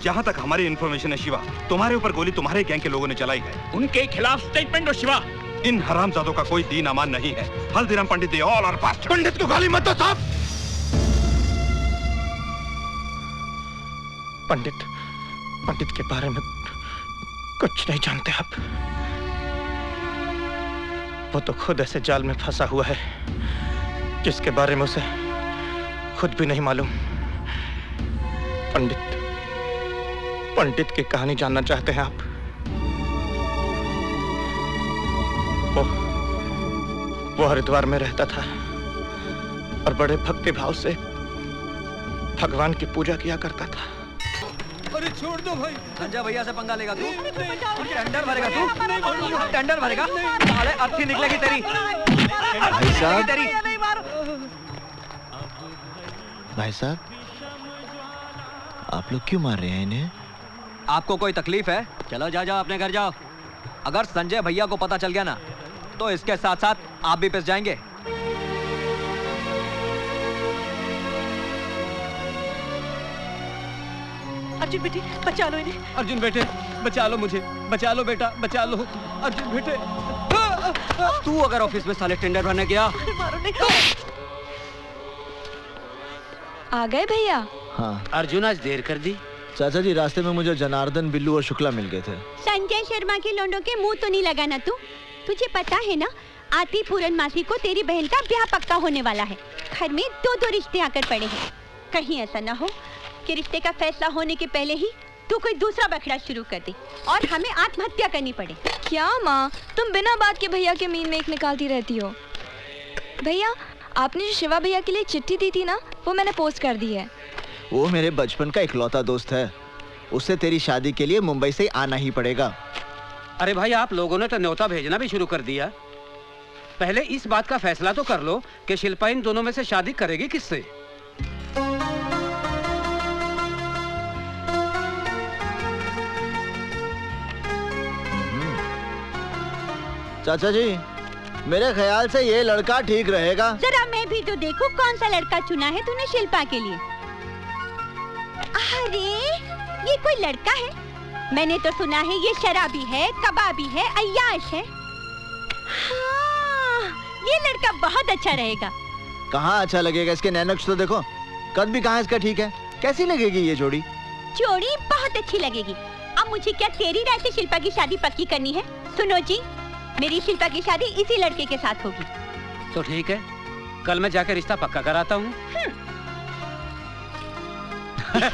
जहाँ तक हमारी इन्फॉर्मेशन है शिवा, तुम्हारे ऊपर गोली तुम्हारे गैंग के लोगों ने चलाई है। उनके खिलाफ स्टेटमेंट दो शिवा। इन हरामजादों का कोई दीन अमान नहीं है। हल्दीराम पंडित दे ऑल आर पास्ट। पंडित को गाली मत दो साहब। पंडित के बारे में कुछ नहीं जानते आप। वो तो खुद ऐसे जाल में फंसा हुआ है जिसके बारे में उसे खुद भी नहीं मालूम। पंडित की कहानी जानना चाहते हैं आप? वो हरिद्वार में रहता था और बड़े भक्ति भाव से भगवान की पूजा किया करता था। अरे छोड़ दो भाई। संजय भैया से पंगा लेगा तू? टेंडर भरेगा तू? टेंडर भरेगा? साले अर्थी निकलेगी तेरी। भाई साहब, आप लोग क्यों मार रहे हैं इन्हें? आपको कोई तकलीफ है? चलो जाओ अपने घर जाओ। अगर संजय भैया को पता चल गया ना तो इसके साथ साथ आप भी पिस जाएंगे। अर्जुन बेटे बचा लो इन्हें। अर्जुन बेटे बचा लो मुझे, बचा लो बेटा, बचा लो अर्जुन बेटे। तू अगर ऑफिस में साले टेंडर भरने गया। मारो नहीं। आ गए भैया? हाँ। अर्जुन आज देर कर दी। चाचा जी, रास्ते में मुझे जनार्दन, बिल्लू और शुक्ला मिल गए थे। संजय शर्मा के लोंडों के मुंह तो नहीं लगाना तू। तुझे पता है ना, आती पूरनमासी को तेरी बहन का ब्याह पक्का होने वाला है। घर में दो रिश्ते आकर पड़े हैं। कहीं ऐसा ना हो कि रिश्ते का फैसला होने के पहले ही तू कोई दूसरा बखड़ा शुरू कर दे और हमें आत्महत्या करनी पड़े। क्या माँ, तुम बिना बात के भैया के मीन में एक निकालती रहती हो। भैया, आपने जो शिवा भैया के लिए चिट्ठी दी थी ना, वो मैंने पोस्ट कर दी है। वो मेरे बचपन का इकलौता दोस्त है। उससे तेरी शादी के लिए मुंबई से आना ही पड़ेगा। अरे भाई, आप लोगों ने तो न्योता भेजना भी शुरू कर दिया। पहले इस बात का फैसला तो कर लो कि शिल्पा इन दोनों में से शादी करेगी किससे। चाचा जी, मेरे ख्याल से ये लड़का ठीक रहेगा। जरा मैं भी तो देखूं कौन सा लड़का चुना है तूने शिल्पा के लिए। अरे ये कोई लड़का है? मैंने तो सुना है ये शराबी है, कबाबी है, अय्याश है। हाँ, ये लड़का बहुत अच्छा रहेगा। कहाँ अच्छा लगेगा? इसके नैनक्स तो देखो, कद भी कहाँ इसका ठीक है। कैसी लगेगी ये जोड़ी? जोड़ी बहुत अच्छी लगेगी। अब मुझे क्या तेरी राय से शिल्पा की शादी पक्की करनी है? सुनो जी, मेरी शिल्पा की शादी इसी लड़के के साथ होगी। तो ठीक है, कल मैं जाकर रिश्ता पक्का कराता हूँ। हाँ,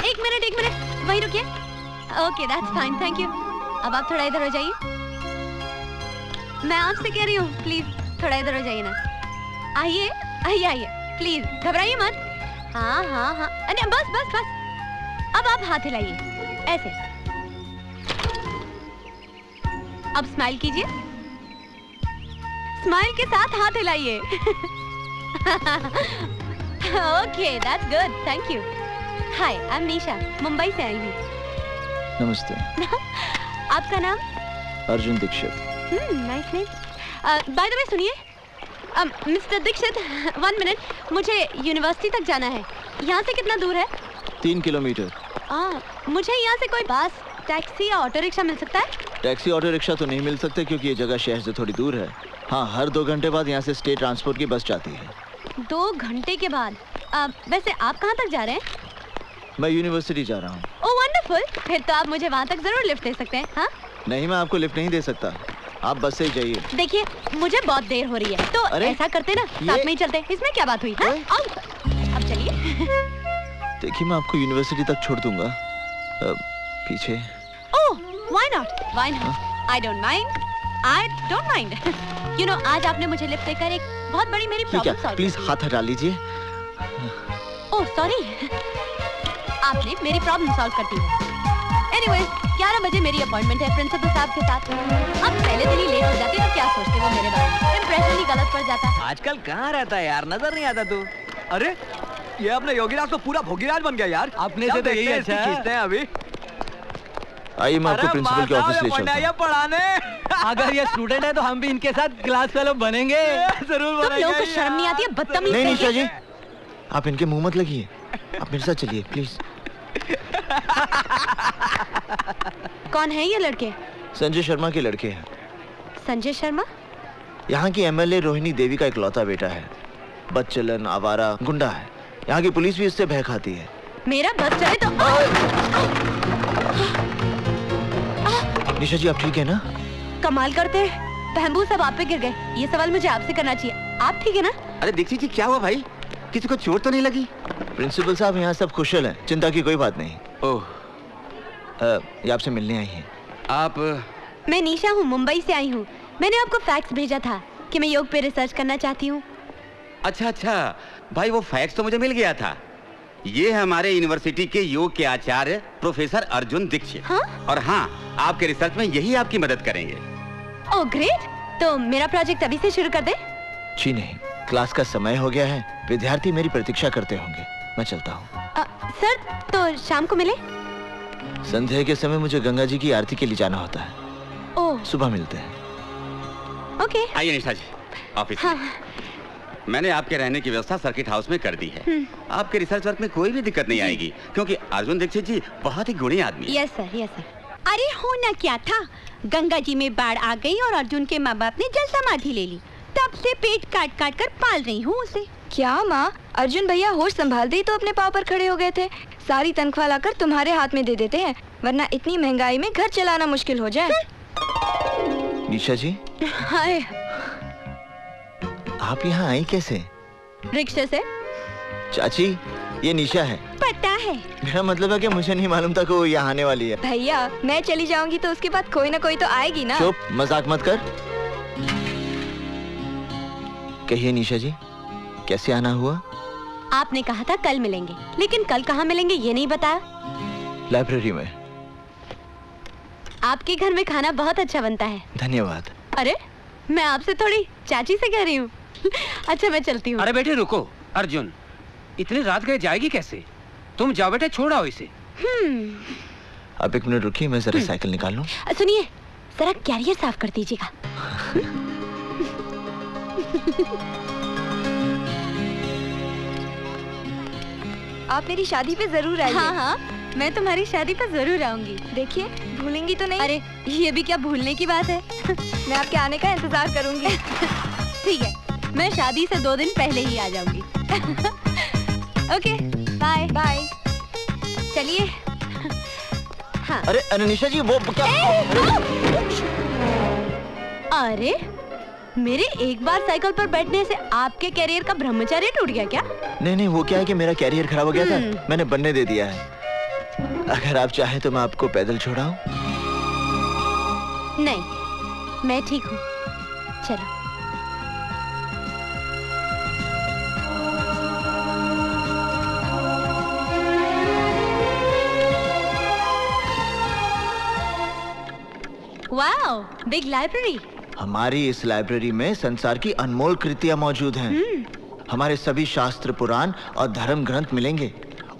एक मिनट वहीं रुकिए। Okay, that's fine, thank you. अब आप थोड़ा इधर हो जाइए। मैं आपसे कह रही हूँ, प्लीज थोड़ा इधर हो जाइए ना। आइए प्लीज, घबराइए मत। हाँ, अरे बस। अब आप हाथ हिलाइए ऐसे। अब स्माइल कीजिए। स्माइल के साथ हाथ हिलाइए। Okay, that's good, thank you. Hi, I am Nisha, Mumbai से आई हूँ। नमस्ते। आपका नाम? Arjun Dikshit. Nice name. By the way सुनिए, मिस्टर दीक्षित, 1 मिनट, मुझे यूनिवर्सिटी तक जाना है। यहाँ से कितना दूर है? 3 किलोमीटर। मुझे यहाँ से कोई बस, टैक्सी या ऑटो रिक्शा मिल सकता है? टैक्सी ऑटो रिक्शा तो नहीं मिल सकते क्योंकि ये जगह शहर से थोड़ी दूर है। हाँ, हर 2 घंटे बाद यहाँ से स्टेट ट्रांसपोर्ट की बस जाती है। 2 घंटे के बाद? वैसे आप कहाँ तक जा रहे हैं? मैं यूनिवर्सिटी जा रहा हूँ। ओह वंडरफुल, फिर तो आप मुझे वहाँ तक जरूर लिफ्ट दे सकते हैं। हाँ? नहीं, मैं आपको लिफ्ट नहीं दे सकता, आप बस से ही जाइए। देखिए, मुझे बहुत देर हो रही है, तो ऐसा करते ना, साथ में ही चलते। इसमें क्या बात हुई? हाँ? अब चलिए। देखिए, मैं आपको यूनिवर्सिटी तक छोड़ दूंगा। पीछे। ओह, why not? I don't mind. You know, आज आपने मुझे लिफ्ट देकर एक बहुत बड़ी मेरी प्रॉब्लम सॉल्व। प्लीज हाथ हटा लीजिए। ओह सॉरी, आपने मेरी प्रॉब्लम सॉल्व कर दी है। Anyways, 11 बजे मेरी अपॉइंटमेंट है प्रिंसिपल साहब के साथ। अब पहले दिन ही लेट हो जाती तो क्या सोचते वो मेरे बारे में? इंप्रेशन ही गलत पड़ जाता। आजकल कहाँ रहता है यार, नजर नहीं आता तू। अरे ये अपने योगीराज तो पूरा भोगीराज बन गया यार। अपने से तो यही अच्छा है। खींचते हैं अभी। आइए मैं आपको प्रिंसिपल के ऑफिस ले चलता हूँ। पढ़ाने। अगर ये स्टूडेंट है तो हम भी इनके साथ क्लास फेलो बनेंगे। जरूर तुम लोगों को शर्म नहीं आती है? बदतमीज नहीं कहीं निशा के। जी, आप इनके मुंह मत लगिए, आप मेरे साथ चलिए प्लीज। कौन है ये लड़के? संजय शर्मा के लड़के हैं। संजय शर्मा? यहाँ की एमएलए रोहिणी देवी का इकलौता बेटा है। बदचलन, आवारा, गुंडा है। यहाँ की पुलिस भी इससे भय खाती है। मेरा बस चले तो निशा जी आप ठीक है ना? कमाल करते हैं। बहबू सब आप पे गिर गए। ये सवाल मुझे आपसे करना चाहिए। आप ठीक है ना? अरे दीक्षित जी क्या हुआ भाई? किसी को चोट तो नहीं लगी? प्रिंसिपल साहब यहाँ सब कुशल हैं, चिंता की कोई बात नहीं। ओह, ये आपसे मिलने आई हैं। आप मैं निशा हूँ, मुंबई से आई हूँ। मैंने आपको फैक्स भेजा था कि मैं योग पे रिसर्च करना चाहती हूँ। अच्छा अच्छा भाई, वो फैक्स तो मुझे मिल गया था। ये हमारे यूनिवर्सिटी के योग के आचार्य प्रोफेसर अर्जुन दीक्षित। हाँ? और हाँ, आपके रिसर्च में यही आपकी मदद करेंगे। ओह ग्रेट, तो मेरा प्रोजेक्ट अभी से शुरू कर दे। जी नहीं, क्लास का समय हो गया है, विद्यार्थी मेरी प्रतीक्षा करते होंगे। मैं चलता हूँ। सर तो शाम को मिले। संध्या के समय मुझे गंगा जी की आरती के लिए जाना होता है। ओह सुबह मिलते हैं। ओके। आइए निशा जी ऑफिस हाँ। में। मैंने आपके रहने की व्यवस्था सर्किट हाउस में कर दी है। आपके रिसर्च वर्क में कोई भी दिक्कत नहीं आएगी, क्योंकि अर्जुन दीक्षित जी बहुत ही गुणी आदमी है। Yes sir, yes sir. अरे होना क्या था, गंगा जी में बाढ़ आ गई और अर्जुन के माँ बाप ने जल समाधि ले ली। तब से पेट काट काट कर पाल रही हूँ उसे। क्या माँ, अर्जुन भैया होश संभालते ही तो अपने पाँव पर खड़े हो गए थे। सारी तनख्वाह लाकर तुम्हारे हाथ में दे देते हैं, वरना इतनी महंगाई में घर चलाना मुश्किल हो जाए। निशा जी हाय, आप यहाँ आई कैसे? रिक्शे से। चाची ये निशा है। पता है। मेरा मतलब है कि मुझे नहीं मालूम था कि वो यहाँ आने वाली है। भैया मैं चली जाऊंगी तो उसके बाद कोई ना कोई तो आएगी ना। चुप, मजाक मत कर। कहिए निशा जी, कैसे आना हुआ? आपने कहा था कल मिलेंगे, लेकिन कल कहाँ मिलेंगे ये नहीं बताया। लाइब्रेरी में। आपके घर में खाना बहुत अच्छा बनता है। धन्यवाद। अरे मैं आपसे थोड़ी चाची से कह रही हूँ। अच्छा मैं चलती हूँ। अरे बेटे रुको, अर्जुन इतनी रात गए जाएगी कैसे? तुम जाओ बेटे, छोड़ाओ इसे। आप एक मिनट रुकिए, मैं जरा साइकिल निकाल लूं। सुनिए, जरा कैरियर साफ कर दीजिएगा। आप मेरी शादी पे जरूर आइए। हाँ हाँ, मैं तुम्हारी शादी पर जरूर आऊंगी। देखिए भूलेंगी तो नहीं? अरे ये भी क्या भूलने की बात है। मैं आपके आने का इंतजार करूंगी। ठीक है, मैं शादी से 2 दिन पहले ही आ जाऊंगी। Okay bye bye. चलिए। हाँ। अरे निशा जी वो क्या? अरे मेरे एक बार साइकिल पर बैठने से आपके कैरियर का ब्रह्मचर्य टूट गया क्या? नहीं, वो क्या है कि मेरा कैरियर खराब हो गया था, मैंने बनने दे दिया है। अगर आप चाहे तो मैं आपको पैदल छोड़ाऊं? नहीं, मैं ठीक हूँ। चलो। Wow, big library. हमारी इस लाइब्रेरी में संसार की अनमोल कृतियां मौजूद हैं। हमारे सभी शास्त्र, पुराण और धर्म ग्रंथ मिलेंगे।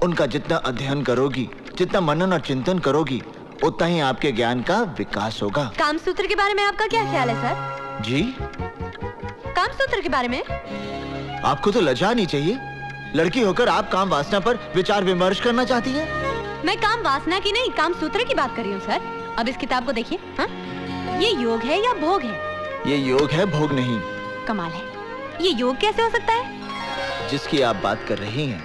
उनका जितना अध्ययन करोगी, जितना मनन और चिंतन करोगी, उतना ही आपके ज्ञान का विकास होगा। कामसूत्र के बारे में आपका क्या ख्याल है सर? जी? कामसूत्र के बारे में? आपको तो लज्जा नहीं चाहिए। लड़की होकर आप काम वासना पर विचार विमर्श करना चाहती हैं? मैं काम वासना की नहीं, कामसूत्र की बात कर रही हूँ सर। अब इस किताब को देखिए। हाँ? ये योग है या भोग है? ये योग है, भोग नहीं। कमाल है, ये योग कैसे हो सकता है? जिसकी आप बात कर रही हैं,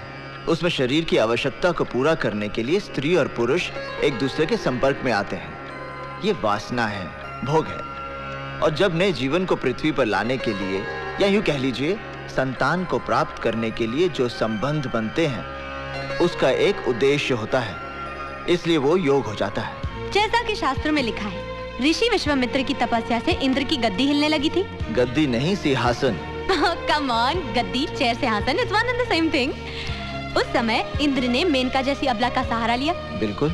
उसमें शरीर की आवश्यकता को पूरा करने के लिए स्त्री और पुरुष एक दूसरे के संपर्क में आते हैं। ये वासना है, भोग है। और जब नए जीवन को पृथ्वी पर लाने के लिए, या यूं कह लीजिए संतान को प्राप्त करने के लिए जो संबंध बनते हैं, उसका एक उद्देश्य होता है, इसलिए वो योग हो जाता है। जैसा कि शास्त्रों में लिखा है, ऋषि विश्वामित्र की तपस्या से इंद्र की गद्दी हिलने लगी थी। गद्दी नहीं, सिंहासन। कम ऑन, गद्दी, चेयर, सिंहासन is one and the same thing. उस समय इंद्र ने मेनका जैसी अबला का सहारा लिया। बिल्कुल।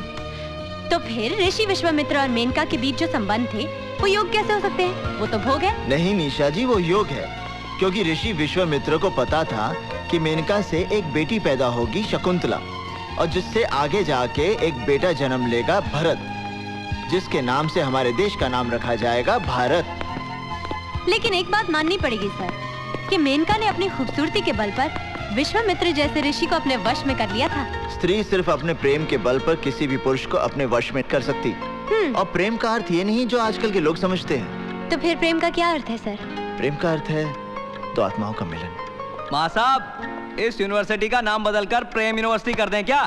तो फिर ऋषि विश्वामित्र और मेनका के बीच जो संबंध थे, वो योग कैसे हो सकते हैं? वो तो भोग है। नहीं निशा जी, वो योग है, क्योंकि ऋषि विश्वामित्र को पता था कि मेनका से एक बेटी पैदा होगी शकुंतला, और जिससे आगे जाके एक बेटा जन्म लेगा भरत, जिसके नाम से हमारे देश का नाम रखा जाएगा भारत। लेकिन एक बात माननी पड़ेगी सर, कि मेनका ने अपनी खूबसूरती के बल पर विश्वामित्र जैसे ऋषि को अपने वश में कर लिया था। स्त्री सिर्फ अपने प्रेम के बल पर किसी भी पुरुष को अपने वश में कर सकती, और प्रेम का अर्थ ये नहीं जो आजकल के लोग समझते हैं। तो फिर प्रेम का क्या अर्थ है सर? प्रेम का अर्थ है तो आत्माओं का मिलन। माँ साहब, इस यूनिवर्सिटी का नाम बदलकर प्रेम यूनिवर्सिटी कर दें क्या?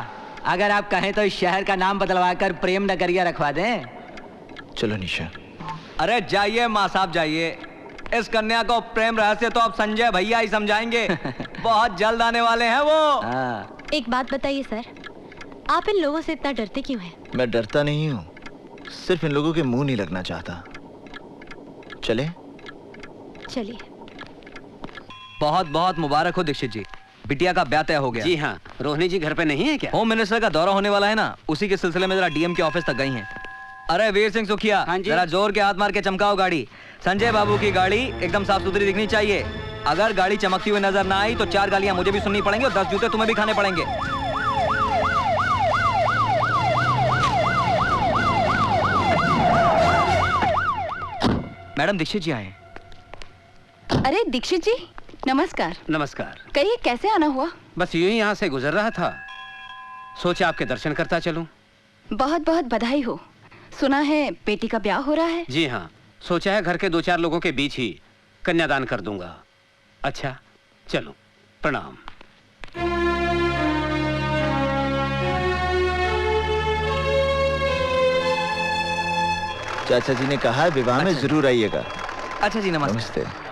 अगर आप कहें तो इस शहर का नाम बदलवा कर प्रेम नगरिया रखवा दें। चलो निशा। अरे जाइए माँ साहब जाइए, इस कन्या को प्रेम रहस्य तो अब संजय भैया ही समझाएंगे। बहुत जल्द आने वाले हैं वो। एक बात बताइए सर, आप इन लोगों से इतना डरते क्यों हैं? मैं डरता नहीं हूँ, सिर्फ इन लोगों के मुंह नहीं लगना चाहता। चले? चलिए। बहुत बहुत मुबारक हो दीक्षित जी, बिटिया का ब्याह तय हो गया। जी हाँ, रोहिणी जी घर पे नहीं है क्या? होम मिनिस्टर का दौरा होने वाला है ना, उसी के सिलसिले में जरा डीएम के ऑफिस तक गई हैं। अरे वीर सिंह सुखिया, जरा जोर के हाथ मार के चमकाओ गाड़ी। संजय बाबू की गाड़ी एकदम साफ सुथरी दिखनी चाहिए। अगर गाड़ी चमकती हुई नजर ना आई तो 4 गालियां मुझे भी सुननी पड़ेंगी और 10 जूते तुम्हें भी खाने पड़ेंगे। मैडम दीक्षित जी आए। अरे दीक्षित जी, नमस्कार। नमस्कार। कहिए कैसे आना हुआ? बस यूं ही यहाँ से गुजर रहा था, सोचा आपके दर्शन करता चलूं। बहुत बहुत बधाई हो। सुना है बेटी का ब्याह हो रहा है? जी हाँ, सोचा है घर के 2-4 लोगों के बीच ही कन्यादान कर दूंगा। अच्छा चलो, प्रणाम। चाचा जी ने कहा विवाह में जरूर आइएगा। अच्छा जी, नमस्ते। नमस्ते।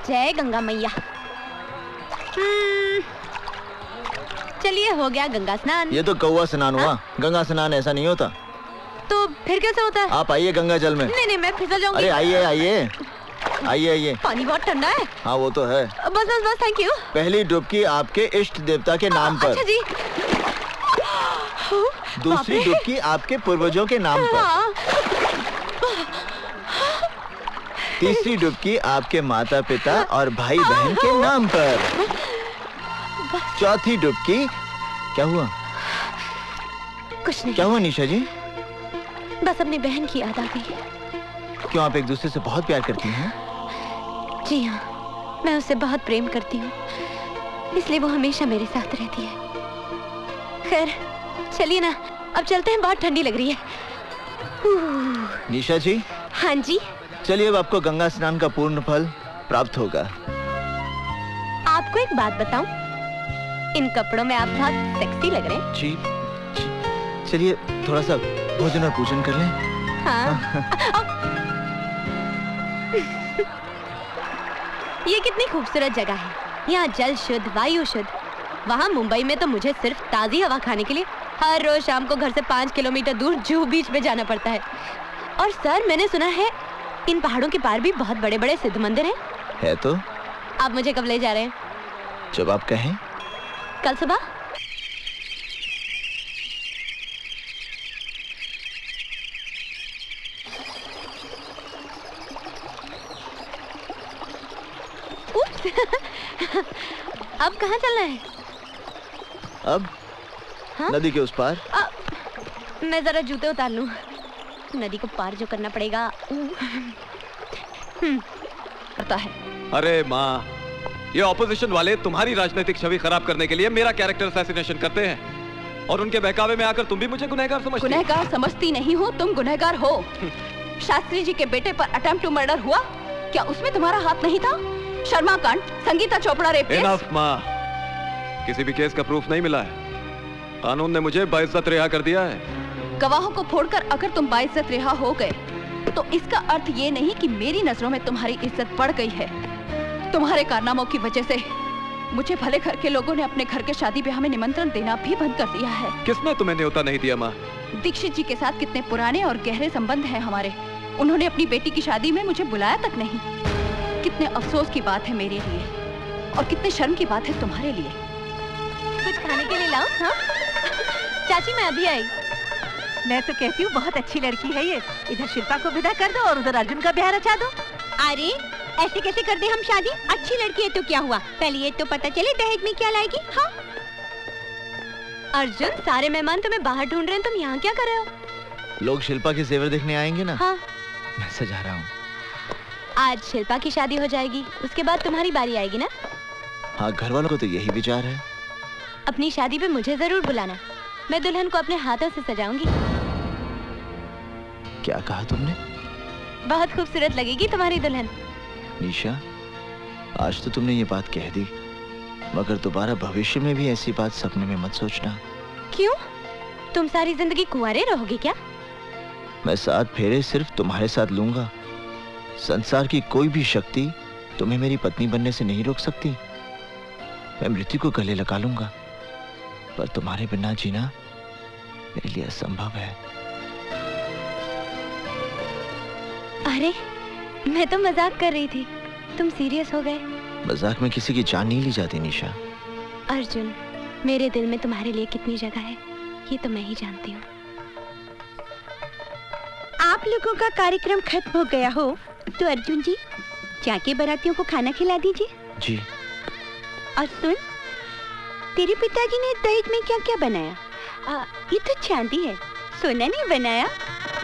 जय गंगा मैया। चलिए, हो गया गंगा स्नान। ये तो कौवा स्नान हुआ, गंगा स्नान ऐसा नहीं होता। तो फिर कैसे होता है? आप आइए गंगा जल में। नहीं नहीं, मैं फिसल जाऊंगी। अरे आइए आइए आइए आइए। पानी बहुत ठंडा है। हाँ वो तो है। बस बस बस, थैंक यू। पहली डुबकी आपके इष्ट देवता के नाम पर। अच्छा जी। दूसरी डुबकी आपके पूर्वजों के नाम पर। तीसरी डुबकी आपके माता पिता और भाई बहन के नाम पर। चौथी डुबकी, क्या हुआ? कुछ नहीं। क्या हुआ निशा जी? बस अपनी बहन की याद आ गई। क्यों, आप एक दूसरे से बहुत प्यार करती हैं? जी हाँ, मैं उससे बहुत प्रेम करती हूँ, इसलिए वो हमेशा मेरे साथ रहती है। खैर चलिए ना, अब चलते हैं, बहुत ठंडी लग रही है। निशा जी। हाँ जी। चलिए, अब आपको गंगा स्नान का पूर्ण फल प्राप्त होगा। आपको एक बात बताऊं, इन कपड़ों में आप बहुत सेक्सी लग रहे हैं। जी, चलिए थोड़ा सा भोजन और पूजन कर लें। हाँ। ये कितनी खूबसूरत जगह है, यहाँ जल शुद्ध, वायु शुद्ध। वहाँ मुंबई में तो मुझे सिर्फ ताज़ी हवा खाने के लिए हर रोज शाम को घर से 5 किलोमीटर दूर जुहू बीच में जाना पड़ता है। और सर, मैंने सुना है इन पहाड़ों के पार भी बहुत बड़े बड़े सिद्ध मंदिर हैं। है तो। आप मुझे कब ले जा रहे हैं? जब आप कहें। कल सुबह? अब कहाँ चलना है? अब हाँ? नदी के उस पार। मैं जरा जूते उतार लूं, नदी को पार जो करना पड़ेगा। पता है। अरे माँ, ये ऑपोजिशन वाले तुम्हारी राजनीतिक छवि खराब करने के लिए मेरा कैरेक्टर असैसिनेशन करते हैं, और उनके बहकावे में आकर तुम भी मुझे गुनहगार समझती हो। गुनहगार समझती नहीं हो, तुम गुनहगार हो। शास्त्री जी के बेटे पर अटेम्प्ट टू मर्डर हुआ, क्या उसमें तुम्हारा हाथ नहीं था? शर्मा कांड, Sangeeta Chopra rape case. Enough माँ, किसी भी केस का प्रूफ नहीं मिला है। कानून ने मुझे बाइज्जत रिहा कर दिया है। गवाहों को फोड़कर अगर तुम बाइज्जत रिहा हो गए तो इसका अर्थ ये नहीं कि मेरी नजरों में तुम्हारी इज्जत बढ़ गई है। तुम्हारे कारनामों की वजह से मुझे भले घर के लोगों ने अपने घर के शादी ब्याह में निमंत्रण देना भी बंद कर दिया है। किसने तुम्हें न्योता नहीं दिया माँ? दीक्षित जी के साथ कितने पुराने और गहरे संबंध हैं हमारे, उन्होंने अपनी बेटी की शादी में मुझे बुलाया तक नहीं। कितने अफसोस की बात है मेरे लिए, और कितने शर्म की बात है तुम्हारे लिए। कुछ खाने के लिए लाऊं? हाँ? चाची मैं अभी आई। मैं तो कहती हूँ बहुत अच्छी लड़की है ये। इधर शिल्पा को विदा कर दो और उधर अर्जुन का ब्याह रचा दो। अरे ऐसे कैसे कर दे हम शादी? अच्छी लड़की है तो क्या हुआ, पहले ये तो पता चले दहेज में क्या लाएगी। हाँ अर्जुन, सारे मेहमान तुम्हें बाहर ढूंढ रहे हैं, तुम यहाँ क्या कर रहे हो? लोग शिल्पा के जेवर देखने आएंगे ना। हाँ मैं सजा रहा हूँ। आज शिल्पा की शादी हो जाएगी, उसके बाद तुम्हारी बारी आएगी ना। हाँ घर वालों को तो यही विचार है। अपनी शादी पे मुझे जरूर बुलाना, मैं दुल्हन को अपने हाथों से सजाऊंगी। क्या कहा तुमने? बहुत खूबसूरत लगेगी तुम्हारी दुल्हन। निशा, आज तो तुमने ये बात कह दी, मगर दोबारा भविष्य में भी ऐसी बात सपने में मत सोचना। क्यों? तुम सारी जिंदगी कुंवारे रहोगे क्या? मैं 7 फेरे सिर्फ तुम्हारे साथ लूंगा। संसार की कोई भी शक्ति तुम्हें मेरी पत्नी बनने से नहीं रोक सकती। मैं मृत्यु को गले लगा लूंगा, पर तुम्हारे बिना जीना मेरे लिए असंभव है। अरे मैं तो मजाक कर रही थी, तुम सीरियस हो गए। मजाक में किसी की जान नहीं ली जाती निशा। अर्जुन, मेरे दिल में तुम्हारे लिए कितनी जगह है ये तो मैं ही जानती हूँ। आप लोगों का कार्यक्रम खत्म हो गया हो तो अर्जुन जी जाके बारातियों को खाना खिला दीजिए। जी। और सुन, तेरे पिताजी ने दहेज में क्या क्या बनाया? ये तो चांदी है, सोना नहीं बनाया।